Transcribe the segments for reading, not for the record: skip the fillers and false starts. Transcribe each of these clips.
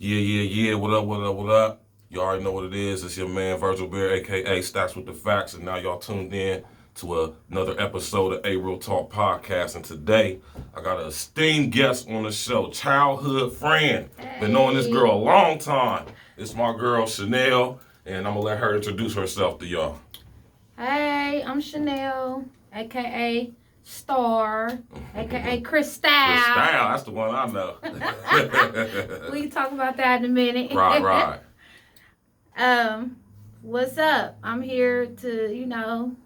Yeah. What up? You already know what it is. It's your man, Virgil Bear, a.k.a. Stacks with the Facts. And now y'all tuned in to another episode of A Real Talk Podcast. And today, I got an esteemed guest on the show, childhood friend. Been knowing this girl a long time. It's my girl, Chanel. And I'm going to let her introduce herself to y'all. Hey, I'm Chanel, a.k.a. Starr, a.k.a. Crystal. That's the one I know. We can talk about that in a minute. Right. What's up? I'm here to,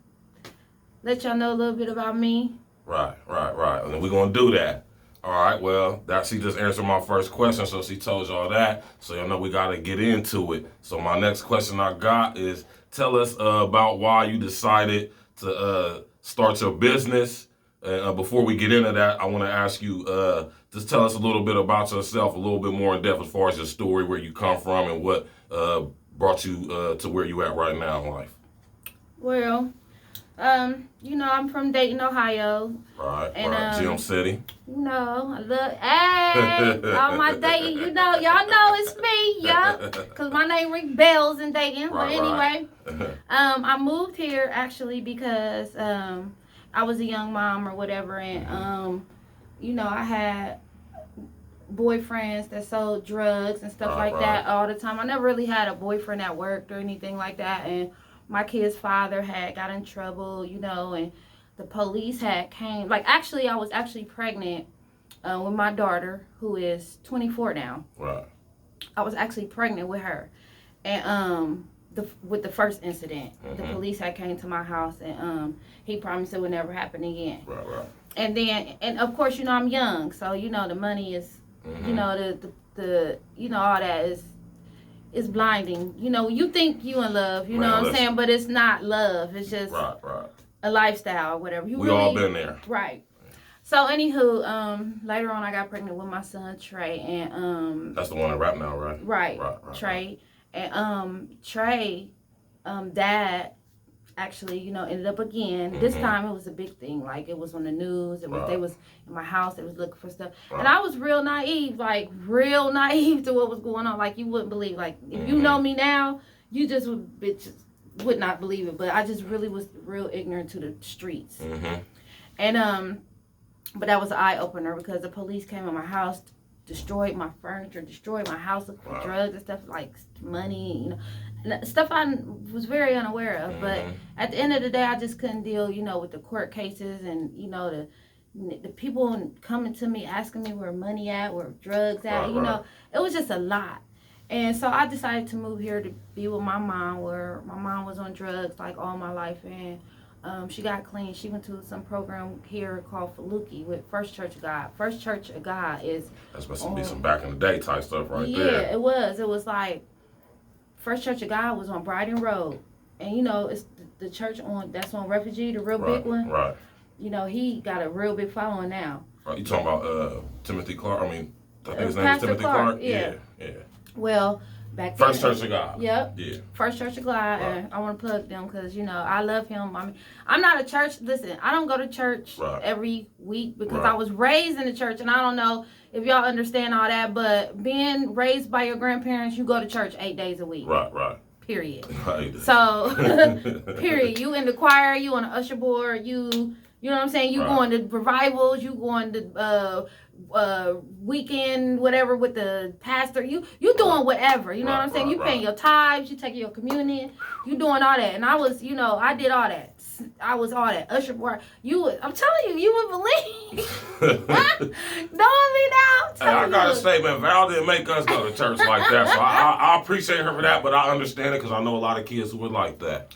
let y'all know a little bit about me. Right. And we're going to do that. All right, well, she just answered my first question, so she told y'all that. So y'all know we got to get into it. So my next question I got is, tell us about why you decided to start your business. Before we get into that, I want to ask you, just tell us a little bit about yourself, a little bit more in depth as far as your story, where you come from, and what brought you to where you at right now in life. Well, I'm from Dayton, Ohio. Right. Gym City. I love, all my Dayton, y'all know it's me, because my name rings bells in Dayton. But anyway, I moved here actually because I was a young mom or whatever, and I had boyfriends that sold drugs and stuff like that all the time. I never really had a boyfriend that worked or anything like that, and my kid's father had got in trouble, and the police had came. I was actually pregnant with my daughter, who is 24 now. Right. I was actually pregnant with her, and with the first incident, the police had came to my house, and he promised it would never happen again. Right. And then, and of course, I'm young, so the money is, the all that is blinding. You think you in love, what I'm saying, but it's not love. It's just a lifestyle or whatever. We all been there. Right. So anywho, later on I got pregnant with my son Trey, and that's the one that rap now, right? Right. Trey. And Trey, dad actually, ended up again. This time it was a big thing. Like, it was on the news. They was in my house. They was looking for stuff. And I was real naive to what was going on. Like, you wouldn't believe. Like, if you know me now, you just would not believe it. But I just really was real ignorant to the streets. And, but that was an eye-opener because the police came in my house, destroyed my furniture, destroyed my house, looking for drugs and stuff, like money, stuff I was very unaware of. But at the end of the day, I just couldn't deal, with the court cases and, the people coming to me asking me where money at, where drugs at, it was just a lot. And so I decided to move here to be with my mom, where my mom was on drugs like all my life, and she got clean. She went to some program here called Faluki with First Church of God. First Church of God is... That's supposed to be some back in the day type stuff there. Yeah, it was. It was like... First Church of God was on Brighton Road. And, it's the church that's on Refugee, the real big one. Right. He got a real big following now. You talking about Timothy Clark? I think his name is Pastor Timothy Clark. Yeah. Well... Back then, First Church of God. Yep. Yeah. First Church of God. And I want to plug them because, I love him. I mean, I'm not a church. Listen, I don't go to church every week because I was raised in the church. And I don't know if y'all understand all that. But being raised by your grandparents, you go to church 8 days a week. Right. Period. Right. So, period. You in the choir, you on the usher board, you know what I'm saying? You going to revivals, you going to weekend, whatever, with the pastor. You doing whatever, you know what I'm saying? You paying your tithes, you taking your communion, you doing all that. And I was, I did all that. I was all that. Usher board. I'm telling you would believe. Knowing me now. Hey, I got a statement. Val didn't make us go to church like that. So I appreciate her for that, but I understand it because I know a lot of kids who would like that.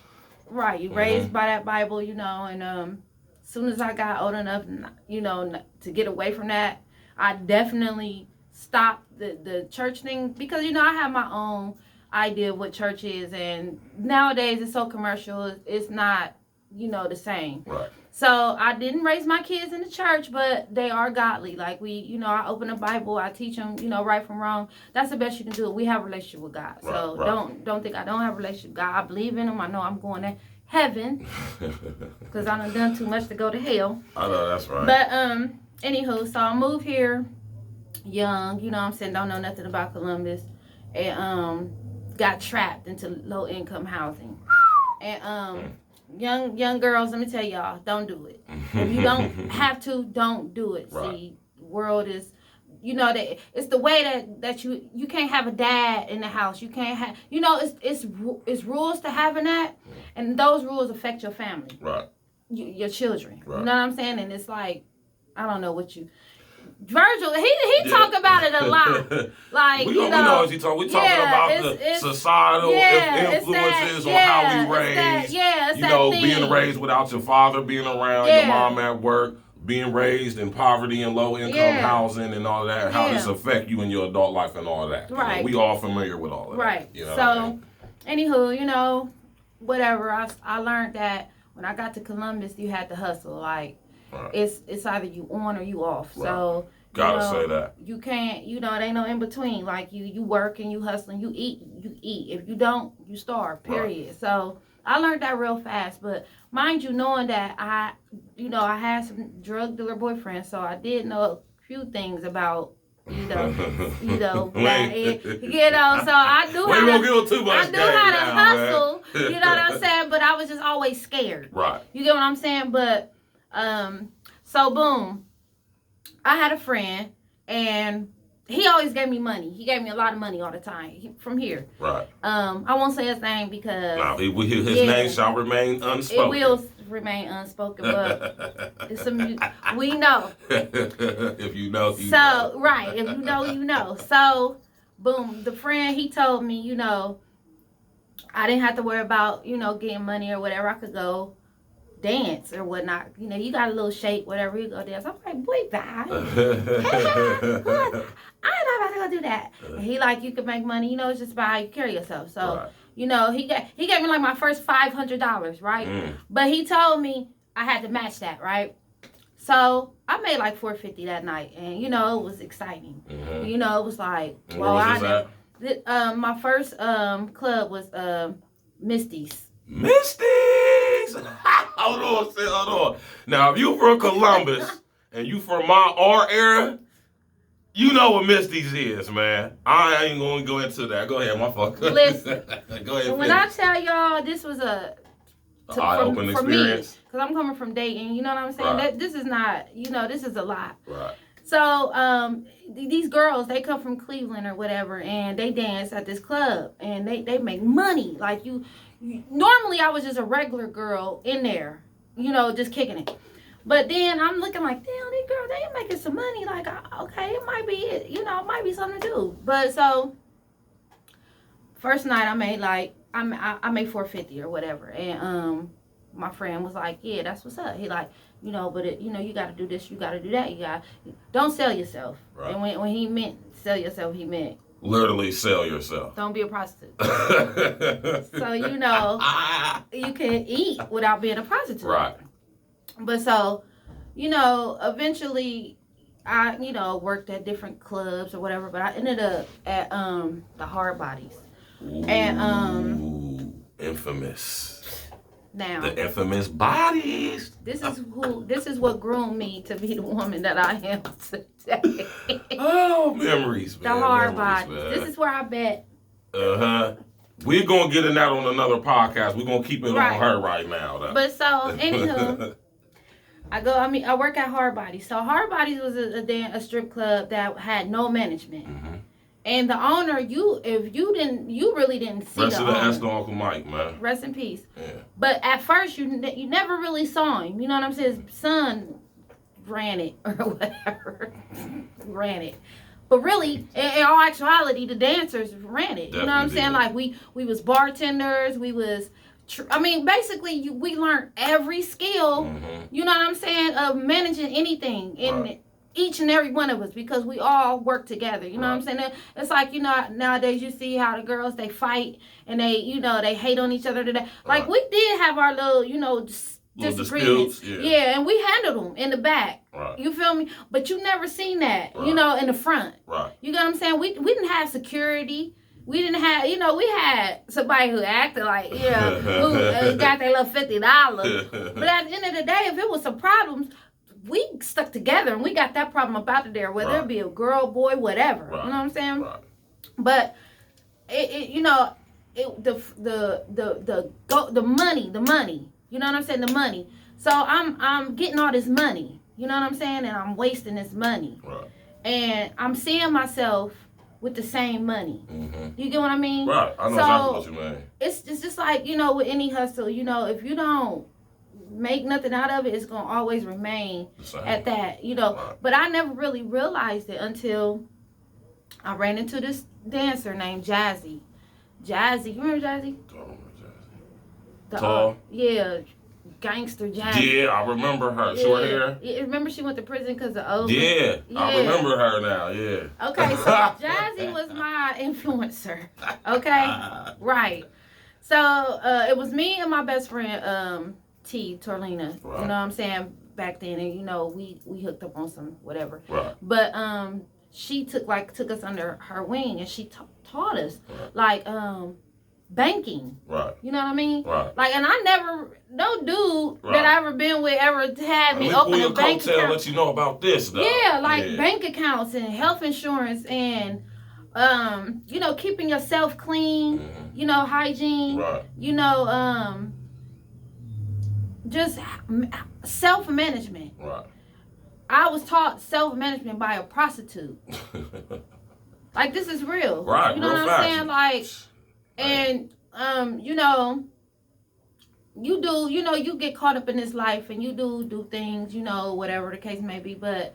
Right. You raised by that Bible, and as soon as I got old enough, to get away from that, I definitely stopped the church thing because, I have my own idea of what church is. And nowadays it's so commercial. It's not, the same. Right. So I didn't raise my kids in the church, but they are godly. Like I open the Bible, I teach them, right from wrong. That's the best you can do. We have a relationship with God. So don't think I don't have a relationship with God. I believe in him. I know I'm going to heaven because I done too much to go to hell. I know that's right. But anywho, so I moved here young, you know what I'm saying, don't know nothing about Columbus, and got trapped into low income housing. And young girls, let me tell y'all, don't do it. If you don't have to, don't do it. Right. See, the world is, you know, that it's the way that you can't have a dad in the house. You can't have, you know, it's rules to having that, and those rules affect your family. Right. Your children. Right. You know what I'm saying? And it's like, I don't know what you. Virgil, he talk about it a lot. Like, we know what you talk. We talking about the societal influences on how we raise. It's you that know, thing. Being raised without your father being around, your mom at work, being raised in poverty and low income housing and all that. How this affect you in your adult life and all that. Right. You know, we all familiar with all of that. Right. You know so, anywho, you know, whatever. I learned that when I got to Columbus, you had to hustle. Like. Right. It's either you on or you off. Right. So gotta say that. You can't, you know, it ain't no in between. Like you work and you hustle and you eat. If you don't, you starve, period. Right. So I learned that real fast. But mind you, knowing that I had some drug dealer boyfriends, so I did know a few things about so I knew how to hustle, you know what I'm saying? But I was just always scared. Right. You get what I'm saying? But so boom, I had a friend and he always gave me money. He gave me a lot of money all the time from here. Right. I won't say his name because his name shall remain unspoken. It will remain unspoken, but it's some we know. If you know, you know. So right, if you know, you know. So boom, the friend he told me, you know, I didn't have to worry about, you know, getting money or whatever. I could go dance or whatnot. You know, you got a little shape, whatever, you go dance. I'm like, boy, bye. I'm not about to go do that. And he like, you can make money, you know, it's just about how you carry yourself. So, you know, he gave me like my first $500, right? But he told me I had to match that, right? So I made like $450 that night, and you know, it was exciting. You know, it was like, well, my first club was Misty's. Misty's. Hold on. Now, if you from Columbus and you from our era, you know what Misty's is, man. I ain't gonna go into that. Go ahead, my fuck. Listen, go ahead. When I tell y'all, this was eye-opening experience. Because I'm coming from Dayton, you know what I'm saying? Right. This is not, you know, this is a lot. Right. So these girls, they come from Cleveland or whatever, and they dance at this club, and they make money. Like normally I was just a regular girl in there, you know, just kicking it. But then I'm looking like, damn, these girls, they making some money. Like, okay, it might be, you know, it might be something to do. But so first night I made like, I made $450 or whatever, and my friend was like, yeah, that's what's up. He like, you know, but you know, you got to do this, you got to do that. Don't sell yourself. Right. And when he meant sell yourself, he meant literally sell yourself. Don't be a prostitute. So, you know, you can eat without being a prostitute. Right. But so, you know, eventually I, you know, worked at different clubs or whatever, but I ended up at the Hard Bodies. Ooh, and infamous. Now, the infamous Bodies. This is what groomed me to be the woman that I am today. Oh, memories, man. The Hard Bodies. Man. This is where I bet. We're going to get in that on another podcast. We're going to keep it on her right now, though. But so, anywho, I work at Hard Bodies. So Hard Bodies was a strip club that had no management. Mm-hmm. And the owner, you really didn't see Rest the of the owner. ass to Uncle Mike, man. Rest in peace. Yeah. But at first, you never really saw him. You know what I'm saying? His son ran it or whatever. Ran it. But really, in all actuality, the dancers ran it. Definitely. You know what I'm saying? Like, we was bartenders. We was... basically, we learned every skill, you know what I'm saying, of managing anything in each and every one of us, because we all work together, you know what I'm saying? It's like, you know, nowadays you see how the girls, they fight and they, you know, they hate on each other today. Like, we did have our little, you know, disagreements. Yeah, and we handled them in the back. Right. You feel me? But you never seen that, you know, in the front. Right. You know what I'm saying? We didn't have security. We didn't have, you know, we had somebody who acted like, who got their little $50. But at the end of the day, if it was some problems, we stuck together and we got that problem up out of there, whether it be a girl, boy, whatever. Right. You know what I'm saying? Right. But the money. You know what I'm saying? The money. So I'm getting all this money. You know what I'm saying? And I'm wasting this money. Right. And I'm seeing myself with the same money. Mm-hmm. You get what I mean? Right. I know exactly what you mean. It's just like, you know, with any hustle, you know, if you don't make nothing out of it, it's going to always remain at that, you know. Right. But I never really realized it until I ran into this dancer named Jazzy. You remember Jazzy? I don't remember Jazzy. The, Tall? Yeah. Gangster Jazzy. Yeah, I remember her. Short hair? Yeah, remember she went to prison because of over? Yeah, I remember her now, yeah. Okay, so Jazzy was my influencer. Okay? Right. So, it was me and my best friend, T, Torlina. Right. You know what I'm saying? Back then, and, you know, we hooked up on some whatever. Right. But, she took us under her wing, and she taught us, like, banking. Right. You know what I mean? Right. Like, and no dude that I ever been with ever had me open a bank account. Let you know about this, though. Yeah, like bank accounts and health insurance and, you know, keeping yourself clean, you know, hygiene, you know, just self-management. Right. I was taught self-management by a prostitute. Like, this is real. Right, you know real what I'm saying? Like, and, you know, you get caught up in this life and you do things, you know, whatever the case may be. But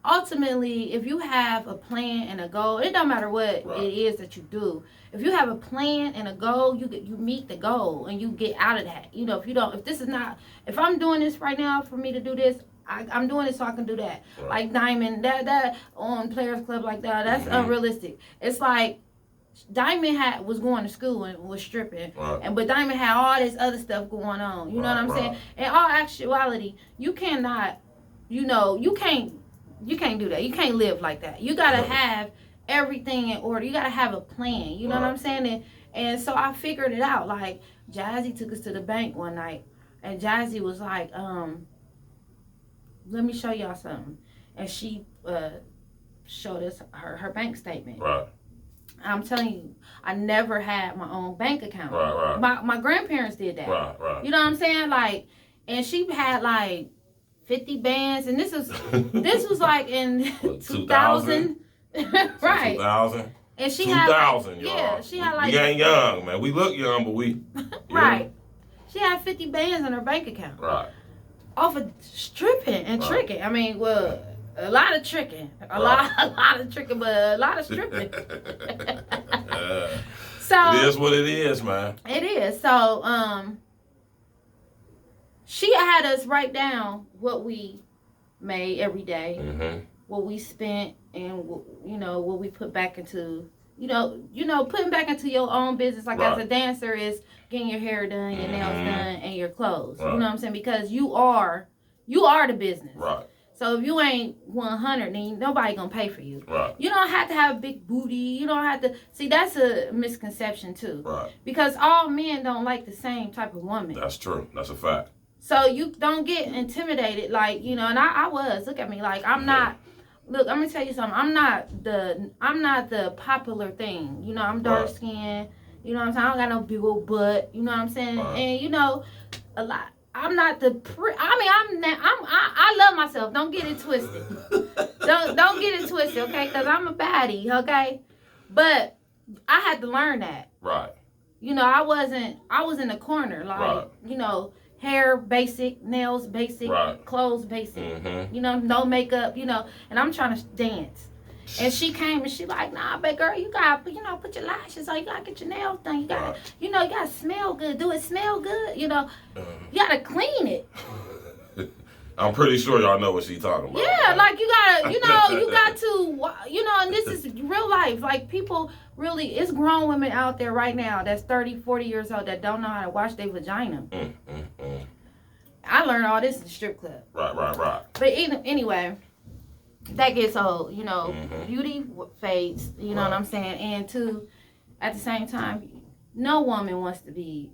ultimately, if you have a plan and a goal, it don't matter what it is that you do. If you have a plan and a goal, you meet the goal and you get out of that. You know, if I'm doing this right now for me to do this, I'm doing it so I can do that. Right. Like Diamond, that on Players Club like that, that's unrealistic. It's like Diamond was going to school and was stripping, but Diamond had all this other stuff going on. You know what I'm saying? In all actuality, you cannot, you know, you can't do that. You can't live like that. You gotta have everything in order. You gotta have a plan. You know what I'm saying? And so I figured it out. Like, Jazzy took us to the bank one night, and Jazzy was like, let me show y'all something. And she showed us her bank statement. Right. I'm telling you, I never had my own bank account. Right. My grandparents did that. Right. You know what I'm saying? Like, and she had like 50 bands, and this was like in 2000. Right. 2000. And she 2000, had y'all. Yeah, she had like. We ain't young, man. We look young, but we. Right. She had 50 bands in her bank account. Right. Off of stripping and tricking. I mean, well, a lot of tricking. A lot of tricking, but a lot of stripping. So it is what it is, man. It is. So she had us write down what we made every day, what we spent, and you know what we put back into. You know, putting back into your own business, like as a dancer, is getting your hair done, your nails done, and your clothes. You know what I'm saying? Because you are the business. Right. So if you ain't 100, then nobody gonna pay for you. Right. You don't have to have a big booty. You don't have to. See, that's a misconception too. Right. Because all men don't like the same type of woman. That's true. That's a fact. So you don't get intimidated, like, you know. And I was. Look at me, like I'm not. Look, I'm gonna tell you something. I'm not the popular thing. You know, I'm dark skinned. You know what I'm saying? I don't got no big old butt. You know what I'm saying? And you know, a lot. I'm not the. I love myself. Don't get it twisted. don't get it twisted, okay? Because I'm a baddie, okay? But I had to learn that. Right. You know, I was in the corner, like you know. Hair basic, nails basic, clothes basic, you know, no makeup, you know, and I'm trying to dance. And she came and she like, nah, but girl, you gotta, you know, put your lashes on, you gotta get your nails done, you gotta, you know, you gotta smell good. Do it smell good? You know, you gotta clean it. I'm pretty sure y'all know what she's talking about. Yeah, like you gotta, you know, you got to, you know, and this is real life. Like people really, it's grown women out there right now that's 30, 40 years old that don't know how to wash their vagina. I learned all this in the strip club. Right. But anyway, that gets old, you know, beauty fades, you know what I'm saying? And two, at the same time, no woman wants to be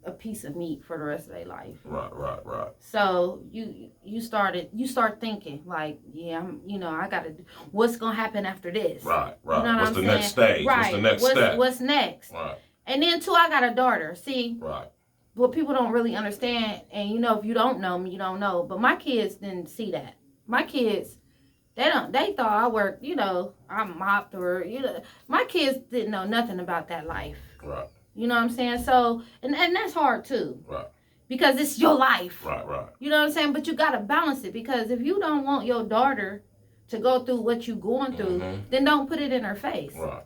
a piece of meat for the rest of their life. Right. So you start thinking like, yeah, I gotta do, what's gonna happen after this? Right. You know what What's I'm the saying? next stage? Right. What's the next step? What's next? Right. And then too, I got a daughter. See, right. What people don't really understand, and if you don't know me, you don't know. But my kids didn't see that. My kids, they thought I worked, I mopped or, my kids didn't know nothing about that life. Right. You know what I'm saying? So, and that's hard too. Right. Because it's your life. Right. You know what I'm saying? But you got to balance it, because if you don't want your daughter to go through what you're going through, then don't put it in her face. Right.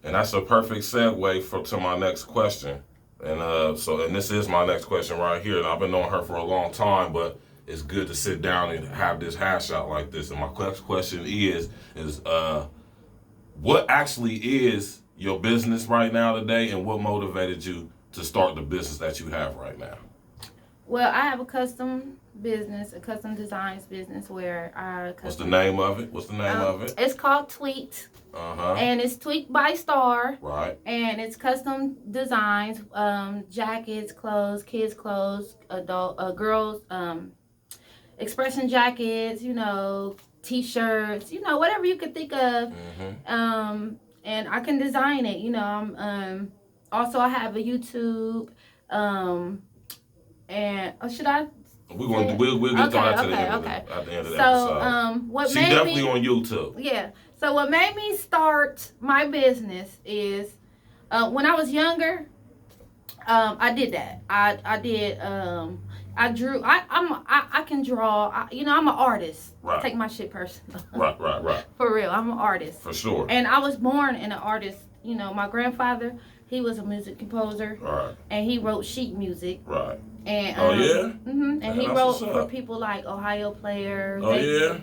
And that's a perfect segue to my next question. And and this is my next question right here. And I've been knowing her for a long time, but it's good to sit down and have this hash out like this. And my question is what actually is your business right now today, and what motivated you to start the business that you have right now? Well, I have a custom designs business where I What's the name of it? It's called TWIQED. And it's TWIQED by Starr. Right. And it's custom designs, jackets, clothes, kids' clothes, adult, girls, expression jackets, T-shirts, whatever you could think of. And I can design it. Also I have a YouTube. And should I? We'll get to that at the end of the episode. She definitely on YouTube. Yeah. So what made me start my business is when I was younger, I did that. I drew. I can draw. I'm an artist. Right. Take my shit personal. Right. For real, I'm an artist. For sure. And I was born in an artist. My grandfather, he was a music composer. Right. And he wrote sheet music. Right. And, And he wrote for people like Ohio Players.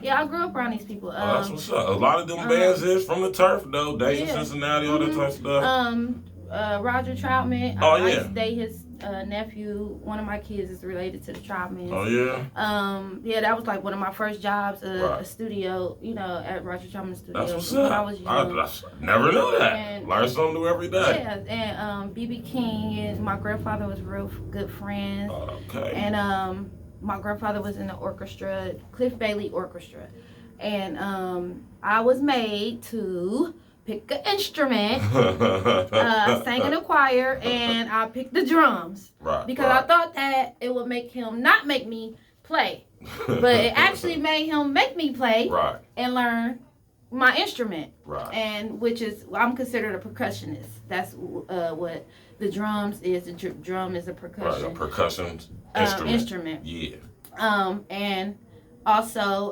Yeah, I grew up around these people. That's what's up. A lot of them bands is from the turf though. Dayton, Cincinnati, all that type of stuff. Roger Troutman. I used to date his nephew. One of my kids is related to the Troutmans. Yeah, that was like one of my first jobs, a studio, at Roger Troutman's studio. That's what's up. I was young. I never knew that. Learn something new every day. Yeah, and B.B. King and my grandfather was real good friends. Okay. And my grandfather was in the orchestra, Cliff Bailey Orchestra. And I was made to pick an instrument, sang in a choir, and I picked the drums. Right. Because I thought that it would make him not make me play. But it actually made him make me play and learn my instrument. Right. And I'm considered a percussionist. That's what the drums is. The drum is a percussion. Right, a percussion instrument. Yeah. And also,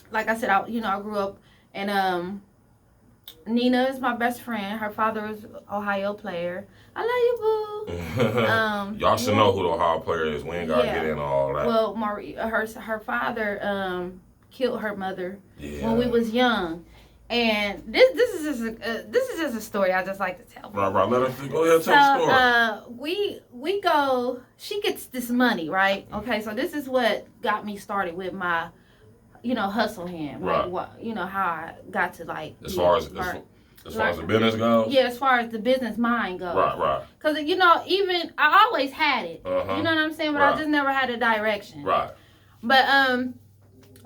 like I said, I grew up, and Nina is my best friend. Her father is an Ohio player. I love you, boo. Y'all should know who the Ohio player is. We ain't gotta get into all that. Well, her father killed her mother when we was young, and this is just a story I just like to tell. Right. Let us go ahead and tell the story. We go. She gets this money, right? Okay, so this is what got me started with my hustle hand. Right. Like how I got to like. As far as the business goes? Yeah, as far as the business mind goes. Right. Because, even, I always had it. You know what I'm saying? But I just never had a direction. Right. But,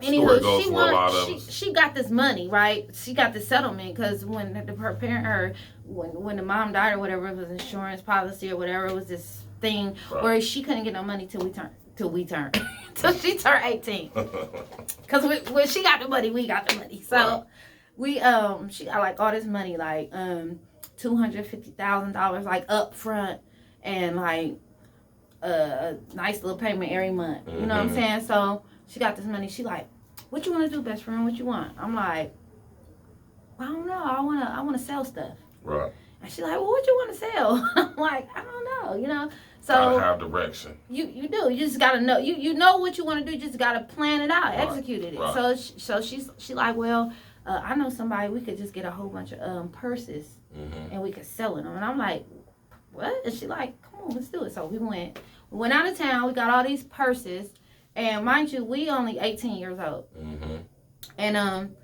anywho, she got this money, right? She got this settlement because when when the mom died or whatever, it was insurance policy or whatever, it was this thing where she couldn't get no money till we turned. Till she turned 18. Because when she got the money, we got the money. So she got like all this money, like $250,000 like up front, and like a nice little payment every month. You know what I'm saying? So she got this money. She like, what you want to do, best friend? What you want? I'm like, I don't know. I wanna sell stuff. Right. And she's like, well, what you want to sell? I'm like, I don't know. So gotta have direction. You do. You just gotta know. You know what you want to do. You just gotta plan it out, execute it. Right. So she like, well, I know somebody. We could just get a whole bunch of purses and we could sell them. And I'm like, what? And she like, come on, let's do it. So we went out of town. We got all these purses, and mind you, we only 18 years old. And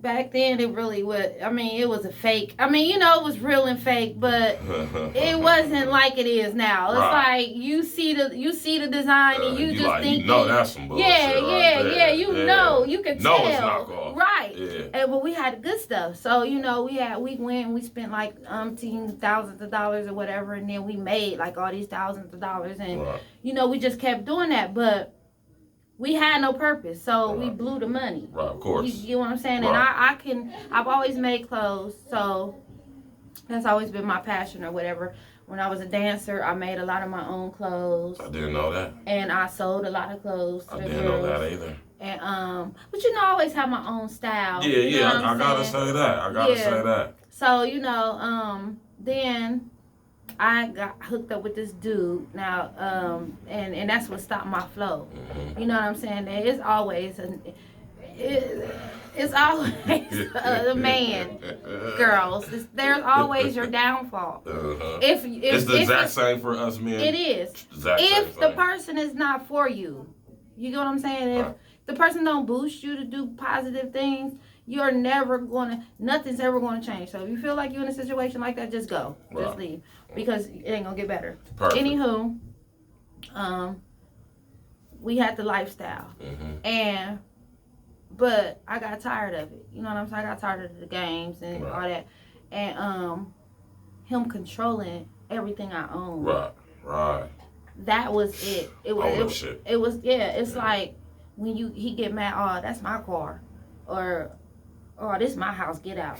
back then it really was. I mean, it was a fake. I mean, you know, it was real and fake, but it wasn't like it is now. It's like you see the design and you just like, think, you know, that's some bullshit. Yeah. You know, you can tell. It's knockoff. Right. Yeah. But we had good stuff. So you know, we spent like thousands of dollars or whatever, and then we made like all these thousands of dollars, and you know, we just kept doing that, but. We had no purpose, so we blew the money. Right, of course. You know what I'm saying? And I've always made clothes, so that's always been my passion or whatever. When I was a dancer, I made a lot of my own clothes. I didn't know that. And I sold a lot of clothes to the girls. I didn't know that either. And but you know, I always have my own style. Yeah, you know I gotta say that. So you know, then. I got hooked up with this dude now, and that's what stopped my flow. You know what I'm saying? It's always the man, girls. There's always your downfall. If it's the exact same for us men. It is. If the person is not for you, you know what I'm saying? If the person don't boost you to do positive things, nothing's ever gonna change. So if you feel like you're in a situation like that, just go. Just leave. Because it ain't gonna get better. Perfect. Anywho, we had the lifestyle. But I got tired of it. You know what I'm saying? I got tired of the games and all that. And him controlling everything I own. Right. That was it. It was it's like when he get mad, oh, that's my car. Or this is my house, get out.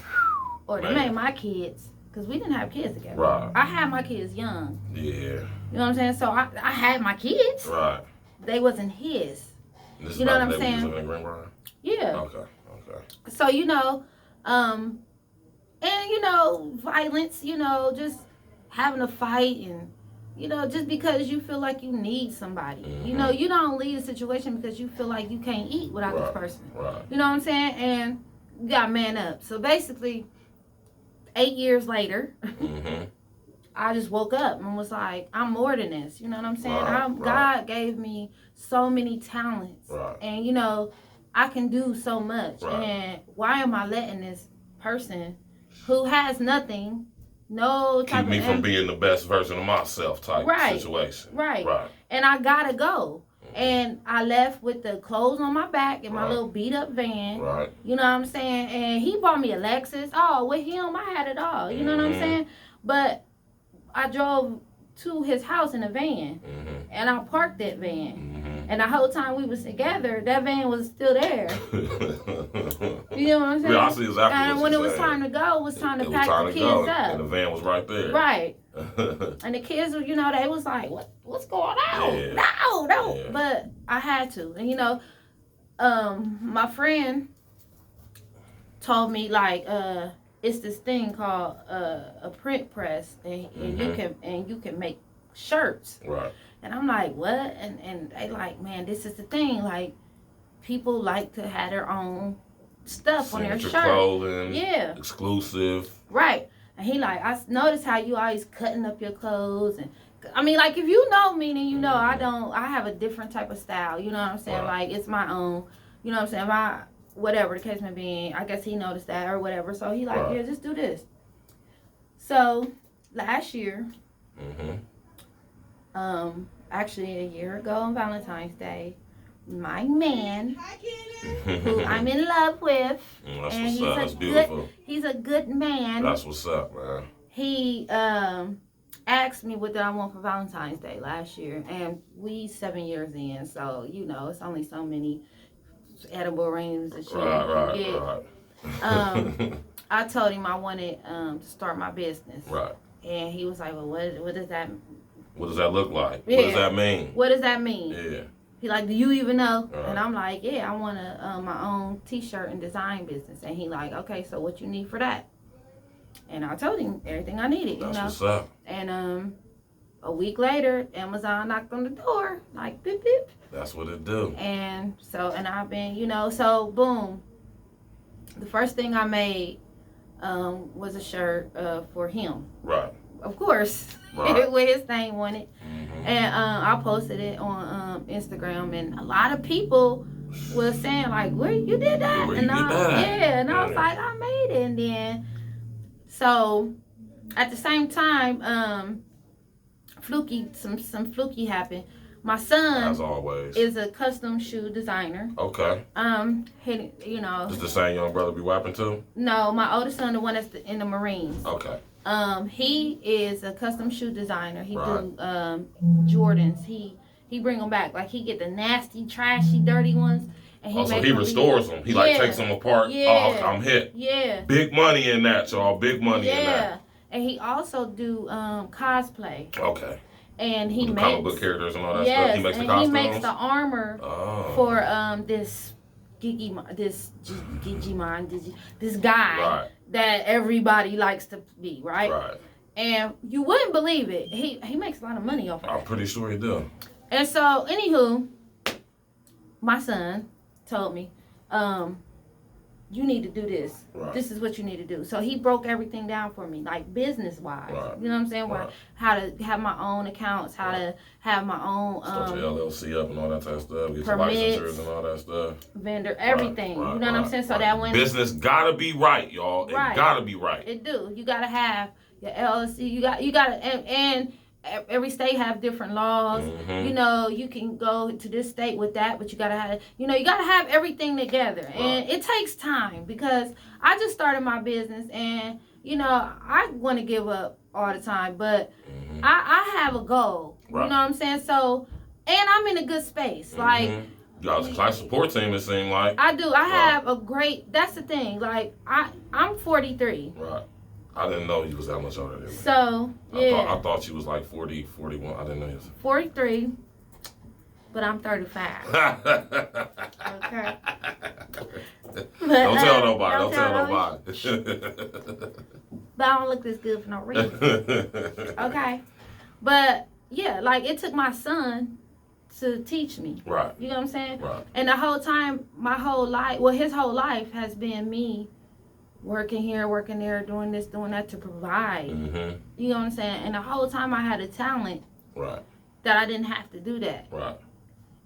Or them ain't my kids. Because we didn't have kids together. Right. I had my kids young. Yeah. You know what I'm saying? So I had my kids. Right. They wasn't his. This you know what I'm saying? Was in Greenbrier? Yeah. Okay. So, you know, and, you know, violence, you know, just having a fight and, you know, just because you feel like you need somebody. You know, you don't leave a situation because you feel like you can't eat without this person. Right. You know what I'm saying? And you got to man up. So basically, 8 years later, I just woke up and was like, I'm more than this. You know what I'm saying? God gave me so many talents. And, you know, I can do so much. And why am I letting this person who has nothing, no type keep me from being the best version of myself type situation? Right. And I got to go. And I left with the clothes on my back in my little beat up van. You know what I'm saying? And he bought me a Lexus. Oh, with him, I had it all. You know what I'm saying? But I drove to his house in a van. And I parked that van. And the whole time we was together, that van was still there. You know what I'm saying? Yeah, I see exactly and when it was time to go, it was time to pack the kids up. And the van was right there. Right. And the kids, you know, they was like, what's going on? Yeah. No. Yeah. But I had to. And, you know, my friend told me, like, it's this thing called a print press. And you can make shirts. Right. And I'm like, what? And they like, man, this is the thing. Like, people like to have their own stuff on their shirt. Clothing. Yeah. Exclusive. Right. And he like, I noticed how you always cutting up your clothes. And I mean, like, if you know me, then you know I have a different type of style. You know what I'm saying? Like, it's my own. You know what I'm saying? Whatever the case may be. I guess he noticed that or whatever. So he like, yeah, just do this. So last year, actually a year ago on Valentine's Day, my man, who I'm in love with, he's a good man. That's what's up, man. He asked me what did I want for Valentine's Day last year, and we 7 years in, so you know it's only so many edible rings and shit you get. I told him I wanted to start my business. Right. And he was like, well, what does that mean? What does that look like? Yeah. What does that mean? What does that mean? Yeah. He like, do you even know? And I'm like, yeah, I want my own t-shirt and design business. And he like, okay, so what you need for that? And I told him everything I needed. That's you know? What's up. And a week later, Amazon knocked on the door, like beep beep. That's what it do. And so, and I've been, you know, so boom. The first thing I made was a shirt for him. Right. Of course, right. With his name on it. And I posted it on Instagram, and a lot of people was saying like, "Where you did that?" Where you and get I, that at? yeah, and I was like, "I made it." And then, so at the same time, some fluky happened. My son, as always, is a custom shoe designer. Okay. You know. Is the same young brother be rapping too? No, my oldest son, the one that's in the Marines. Okay. He is a custom shoe designer. He Right. do Jordans. He bring them back. Like he get the nasty, trashy, dirty ones, and he so he restores them. He like takes them apart. Yeah. Oh, I'm hit. Yeah. Big money in that, y'all. Big money in that. Yeah. And he also do cosplay. Okay. And he With the makes comic book characters and all that yes, stuff. He makes the and costumes. he makes the armor for this this guy Right. that everybody likes to be, right? Right. And you wouldn't believe it. He makes a lot of money off of it. I'm pretty sure he do. And so, anywho, my son told me, you need to do this. Right. This is what you need to do. So he broke everything down for me, like business-wise. Right. You know what I'm saying? Right. How to have my own accounts, how to have my own Start your LLC up and all that type of stuff. Get permits, your licensures and all that stuff. vendor, everything. Right, you know what I'm saying? So that when business gotta be right, y'all. It gotta be right. It do. You gotta have your LLC. You gotta and every state have different laws. Mm-hmm. You know, you can go to this state with that, but you gotta have, you gotta have everything together. Right. And it takes time because I just started my business and, I want to give up all the time, but I have a goal. Right. You know what I'm saying? So, and I'm in a good space. Like, you got a class support team, it seemed like. I do. I have a great, that's the thing. Like, I'm 43. Right. I didn't know you was that much older than me. So, yeah. I thought you was like 40, 41. I didn't know you was 43, but I'm 35. Okay. Don't tell nobody. Don't tell nobody. But I don't look this good for no reason. Okay. But, yeah, like, it took my son to teach me. Right. You know what I'm saying? Right. And the whole time, my whole life, well, his whole life has been me working here, working there, doing this, doing that to provide. Mm-hmm. You know what I'm saying? And the whole time I had a talent that I didn't have to do that. Right.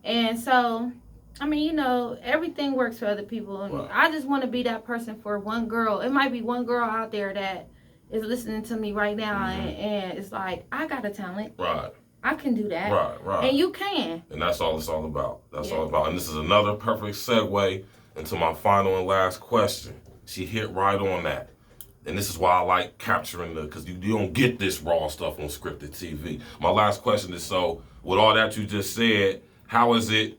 And so, I mean, everything works for other people. And I just want to be that person for one girl. It might be one girl out there that is listening to me right now and it's like, I got a talent. Right. I can do that. Right. And you can. And that's all it's all about. That's all about. And this is another perfect segue into my final and last question. She hit right on that. And this is why I like capturing because you don't get this raw stuff on scripted TV. My last question is, so with all that you just said, how is it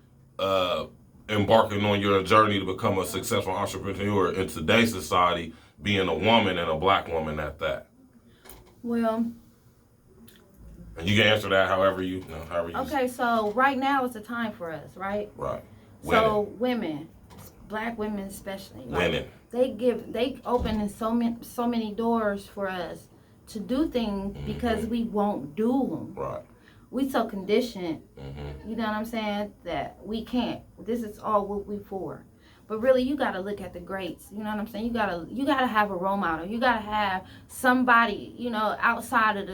embarking on your journey to become a successful entrepreneur in today's society, being a woman and a black woman at that? Well, and you can answer that however you Okay, so right now is the time for us, right? Right. So women, black women especially. Women. They open so many doors for us to do things because we won't do them. Right. We so conditioned, you know what I'm saying, that we can't. This is all what we for. But really, you gotta look at the greats. You know what I'm saying? You gotta have a role model. You gotta have somebody, outside of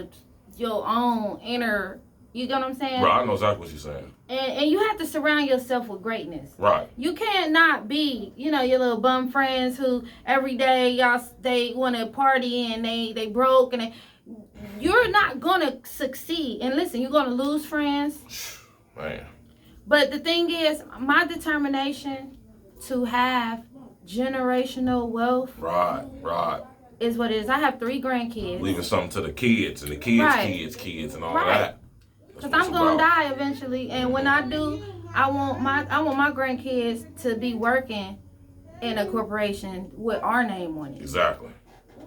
your own inner. You know what I'm saying? Right, I know exactly what you're saying. And you have to surround yourself with greatness. Right. You can't not be, your little bum friends who every day they want to party and they broke and you're not gonna succeed. And listen, you're gonna lose friends. Man. But the thing is, my determination to have generational wealth. Right. Is what it is. I have 3 grandkids. Leaving something to the kids and the kids' kids and all of that. Because I'm gonna die eventually, and when I do, I want my grandkids to be working in a corporation with our name on it. Exactly.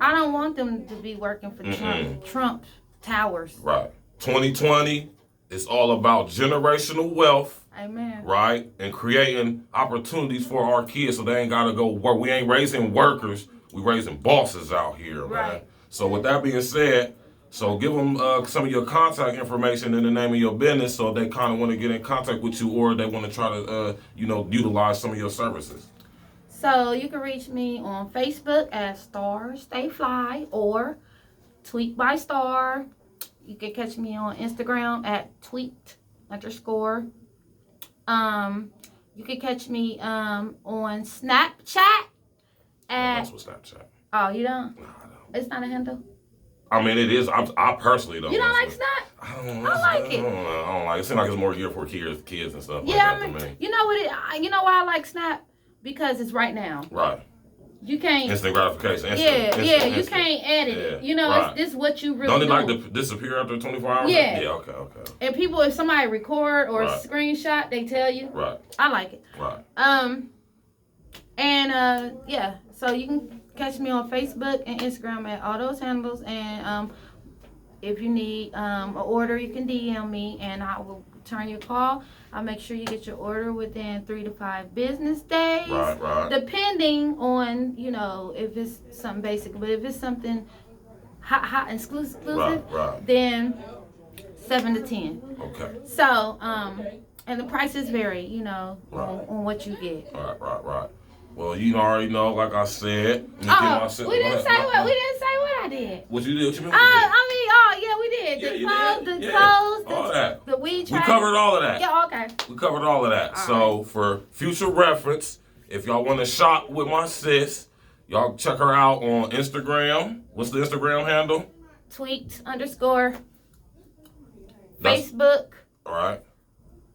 I don't want them to be working for Trump Towers. Right. 2020 is all about generational wealth. Amen. Right, and creating opportunities for our kids so they ain't gotta go work. We ain't raising workers, we raising bosses out here, man. So with that being said. So give them some of your contact information and the name of your business so they kind of want to get in contact with you or they want to try to, utilize some of your services. So you can reach me on Facebook at Starr Stayflyy or TWIQED by Starr. You can catch me on Instagram at tweaked_. You can catch me on Snapchat. That's what Snapchat. Oh, you don't? Nah, I don't. It's not a handle? I mean, it is. I personally don't. You don't like Snap? I don't like it. I don't like it. It seems like it's more geared for kids and stuff Yeah, like that to me. you know what? You know why I like Snap? Because it's right now. Right. You can't. Instant gratification. You can't edit it. You know, right. it's what you really don't it do. like disappear after 24 hours? Yeah. Yeah, okay. And people, if somebody record or Right. screenshot, they tell you. Right. I like it. Right. Yeah. So you can catch me on Facebook and Instagram at all those handles. And if you need an order, you can DM me and I will return your call. I'll make sure you get your order within 3 to 5 business days. Right. Depending on, if it's something basic. But if it's something hot and exclusive, Right. then 7 to 10. Okay. So, and the prices vary, on what you get. Right. Well, you already know, like I said. We didn't say what I did. What you did? What you mean? We did. Yeah, The clothes, all that. the weed We track. covered all of that. Yeah, okay. We covered all of that. So for future reference, if y'all want to shop with my sis, y'all check her out on Instagram. What's the Instagram handle? TWIQED_. Facebook. All right.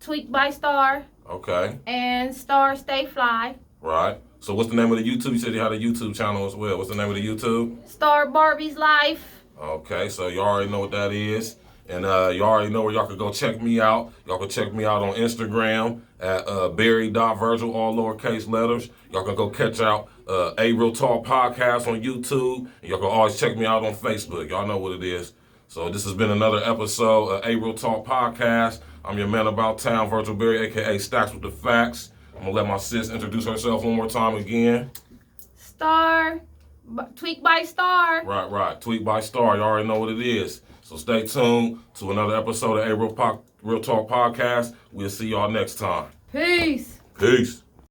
TWIQED by Starr. Okay. And Starr Stayflyy. Right. So what's the name of the YouTube? You said you had a YouTube channel as well. What's the name of the YouTube? Starr Barbie's Life. Okay, so you already know what that is. And you already know where y'all can go check me out. Y'all can check me out on Instagram at berry.virgil, all lowercase letters. Y'all can go catch out A Real Talk Podcast on YouTube. And y'all can always check me out on Facebook. Y'all know what it is. So this has been another episode of A Real Talk Podcast. I'm your man about town, Virgil Berry, a.k.a. Stacks with the Facts. I'm going to let my sis introduce herself one more time again. Starr. TWIQED by Starr. Right. TWIQED by Starr. You already know what it is. So stay tuned to another episode of A Real Talk Podcast. We'll see y'all next time. Peace. Peace.